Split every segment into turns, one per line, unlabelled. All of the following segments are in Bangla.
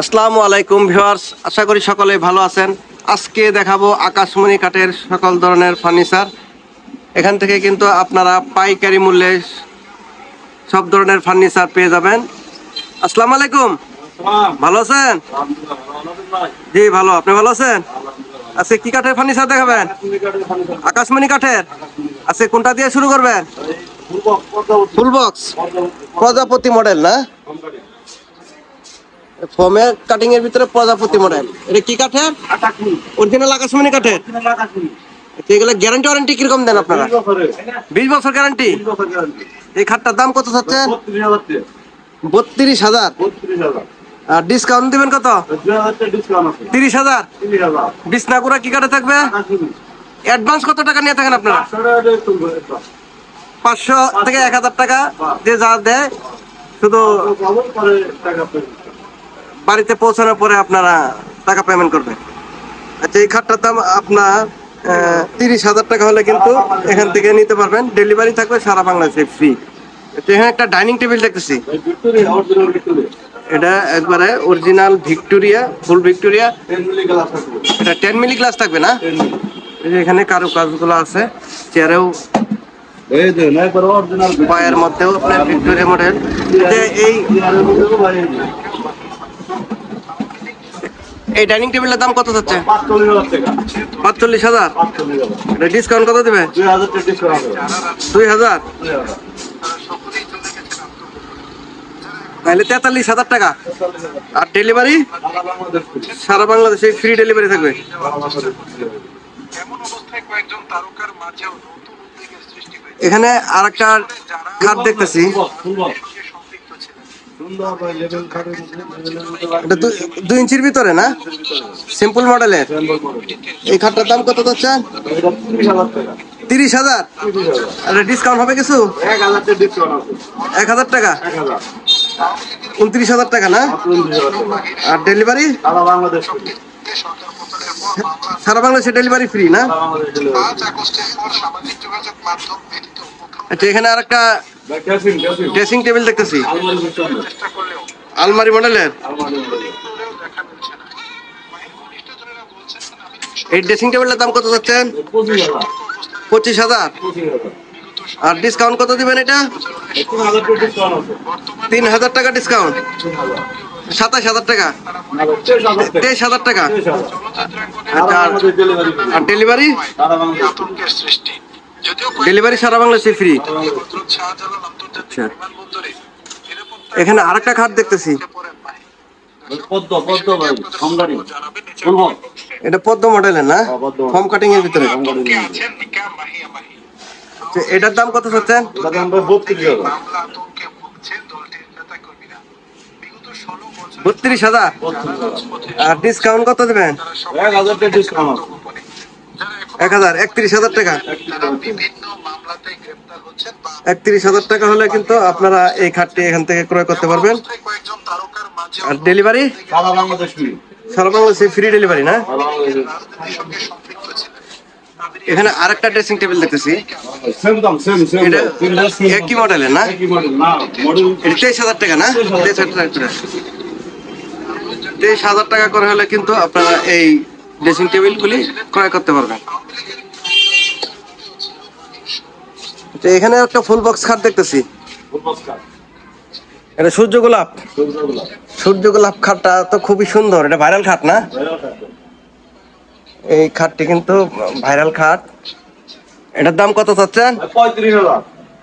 আসসালামু আলাইকুম ভিউয়ার্স, আশা করি সকলে ভালো আছেন। আজকে দেখাবো আকাশমণি কাঠের সকল ধরনের ফার্নিচার। এখান থেকে কিন্তু আপনারা পাইকারি মূল্যে সব ধরনের ফার্নিচার পেয়ে যাবেন। আসসালামু আলাইকুম, ভালো আছেন? জি ভালো, আপনি ভালো আছেন? আজকে কি কাঠের ফার্নিচার দেখাবেন? আকাশমণি কাঠের। আজকে কোনটা দিয়ে শুরু করবেন? ফুল বক্স প্রজাপতি মডেল না? ফোমের কাটিং এর ভিতরে প্রজাপতি মডেল। এটা কি কাঠের? অরিজিনাল আকাশমণি কাঠের। এগুলো গ্যারান্টি ওয়ারেন্টি কিরকম দেন আপনারা? 20 বছর গ্যারান্টি। এই খাটটার দাম কত চাচ্ছেন? 32,000। আর ডিসকাউন্ট দিবেন কত? 30,000। বিছনাগুড়া কি কাঠে থাকবে? অ্যাডভান্স কত টাকা নিয়ে থাকেন আপনারা? 500 থেকে 1000 টাকা যে যা দেয়, শুধু বাড়িতে পৌঁছানোর পরে আপনারা টাকা পেমেন্ট করবেন। আচ্ছা, এই খাটটার দাম আপনার 30,000 টাকা হলে কিন্তু এখান থেকে নিতে পারবেন। ডেলিভারি থাকবে সারা বাংলাদেশে ফ্রি। এখানে একটা ডাইনিং টেবিল দেখতেছি, এটা একবারে অরিজিনাল ভিক্টোরিয়া, ফুল ভিক্টোরিয়া। এটা 10 মিলি গ্লাস থাকবে না? এখানে কারো কাজগুলো আছে, চেয়ারেও পায়ের মধ্যেও আপনার ভিক্টোরিয়া মডেল। এই ডাইনিং টেবিলের দাম কত যাচ্ছে? 45,000। ডিসকাউন্ট কত দেবে? 2,000। তাহলে 43,000 টাকা। আর ডেলিভারি সারা বাংলাদেশে ফ্রি ডেলিভারি থাকবে। এখানে আর একটা খাট দেখতেছি, এটা 2 ইঞ্চির ভিতরে না? সিম্পল মডেলের। এই খাটটার দাম কত যাচ্ছে? 30,000। আর ডিসকাউন্ট হবে কিছু? 1,000 টাকা। 29,000 টাকা না? আর ডেলিভারি সারা বাংলাদেশে ডেলিভারি ফ্রি না? আচ্ছা, এখানে আর একটা ড্রেসিং টেবিল দেখতেছি, আলমারি মডেলের। এই ড্রেসিং টেবিলের দাম কত যাচ্ছেন? 25,000। আর ডিসকাউন্ট কত দিবেন এটা? 3,000 টাকা ডিসকাউন্ট। 27,000 টাকা, 23,000 টাকা। আর ডেলিভারি? ডেলিভারি সারা বাংলাদেশে ফ্রি। এখানে আরেকটা খাট দেখতেছি, এটা পদ্ম মডেলের না? ফোম কাটিং এর ভিতরে। এটার দাম কত চাচ্ছেন? 32,000। আর ডিসকাউন্ট কত দেবেন? 1,000। 31,000 টাকা। 31,000 টাকা হলে কিন্তু আপনারা এই খাটটি এখান থেকে ক্রয় করতে পারবেন। আর ডেলিভারি সারা বাংলাদেশে ফ্রি ডেলিভারি না? এখানে আরেকটা ড্রেসিং টেবিল দেখতেছি, একই মডেলের না? 23,000 টাকা না? 23,000 টাকা করে হলে কিন্তু আপনারা এই ড্রেসিং টেবিল গুলি ক্রয় করতে পারবেন। এখানে একটা ফুল বক্স খাট দেখতেছি, এটা সূর্য গোলাপ। সূর্য গোলাপ খাটটা তো খুবই সুন্দর, এটা ভাইরাল খাট না? এই খাটটি কিন্তু ভাইরাল খাট। এটার দাম কত চাচ্ছেন?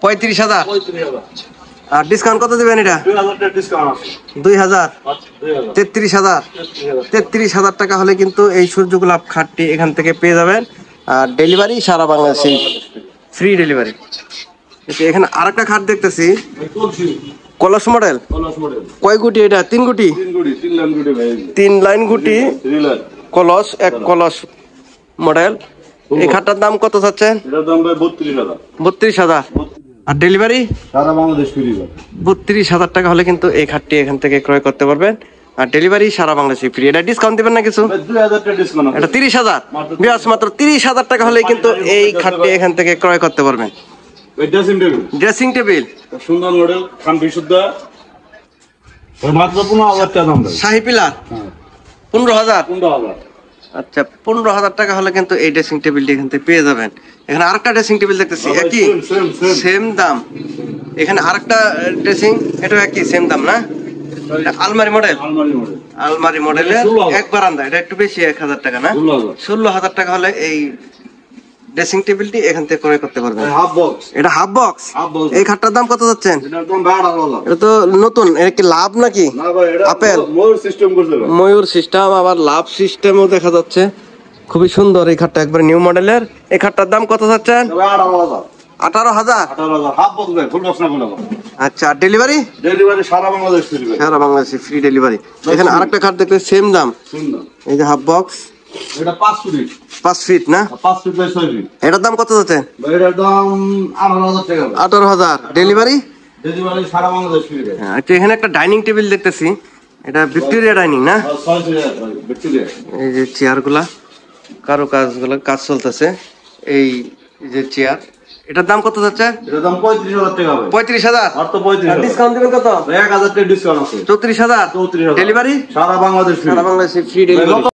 35,000। আর ডিসকাউন্ট কত দিবেন এটা? 2,000। 33,000। 33,000 টাকা হলে কিন্তু এই সূর্য গোলাপ খাটটি এখান থেকে পেয়ে যাবেন। আর ডেলিভারি সারা বাংলাদেশে ফ্রি ডেলিভারি। এখানে আরেকটা খাট দেখতেছি, কলস মডেল। কয় গুটি এটা? 3 গুটি। 3 লাইন গুটি কলস, এক কলস মডেল। এই খাটটার দাম কত চাচ্ছেন? 32,000। আর ডেলিভারি সারা বাংলাদেশ ফ্রি। 32,000 টাকা হলে কিন্তু এই খাটটি এখান থেকে ক্রয় করতে পারবেন। আর ডেলিভারি সারা বাংলাদেশে ফ্রি। এটা ডিসকাউন্ট দিবেন না কিছু? এটা 30,000। মাত্র 30,000 টাকা হলে কিন্তু এই খাটটি এখান থেকে ক্রয় করতে পারবেন। ড্রেসিং টেবিল সুন্দর মডেল, খান বিশুদ্ধ।
মাত্র 15,000 টাকা দাম দেয়।
শাহী পিলার 15,000।
15,000।
আচ্ছা 15,000 টাকা হলে কিন্তু এই ড্রেসিং টেবিলটি এখান থেকে পেয়ে যাবেন। এখানে আরেকটা ড্রেসিং টেবিল দেখতেছি, একই সেম দাম। এখানে আরেকটা ড্রেসিং, এটা একই সেম দাম না? এটা আলমারি মডেল, আলমারি মডেলের এক বারান্দা, এটা একটু বেশি 1,000 টাকা না? 16,000 টাকা হলে এই ড্রেসিং টেবিলটি এখান থেকে ক্রয় করতে পারবেন।
Half box.
এটা হাফ বক্স। এই খাটটার দাম কত যাচ্ছেন?
এটার দাম 12,000।
এটা তো নতুন, এটা কি লাভ নাকি?
না ভাই, এটা
আপেল
ময়ূর সিস্টেম করছে ভাই।
ময়ূর সিস্টেম, আবার লাভ সিস্টেমও দেখা যাচ্ছে। খুবই সুন্দর এই খাটটা, একবার নিউ মডেলের। এই খাটটার দাম কত যাচ্ছেন?
18,000।
18,000।
18,000 হাফ বক্স ভাই, ফুল বক্স না কোনো।
আচ্ছা, ডেলিভারি?
ডেলিভারি সারা বাংলাদেশ ফ্রি ভাই।
সারা বাংলাদেশে ফ্রি ডেলিভারি। এখানে আরেকটা খাট দেখতে সেম দাম,
সুন্দর।
এই যে হাফ বক্স,
এটা 5 ফিট।
5 ফিট না?
5 ফিট বাই 6 ফিট।
এটার দাম কত যাচ্ছে?
ভাই এটার দাম 18,000 টাকা ভাই।
18,000। ডেলিভারি?
ডেলিভারি সারা বাংলাদেশ ফ্রি ভাই।
হ্যাঁ, আচ্ছা এখানে একটা ডাইনিং টেবিল দেখতেছি, এটা ভিক্টোরিয়া ডাইনিং না?
6,000 ভাই, ভিক্টোরিয়া।
এই যে চেয়ারগুলা, কারো কাজগুলো কাজ চলতেছে। এই যে চেয়ার, এটার দাম কত যাচ্ছে?
এটার দাম 35,000 টাকা ভাই।
35,000।
মাত্র 35,000।
ডিসকাউন্ট দিবেন কত?
1,000 টাকা ডিসকাউন্ট আছে।
34,000।
34,000।
ডেলিভারি?
সারা বাংলাদেশ ফ্রি।
সারা বাংলাদেশে ফ্রি ডেলিভারি।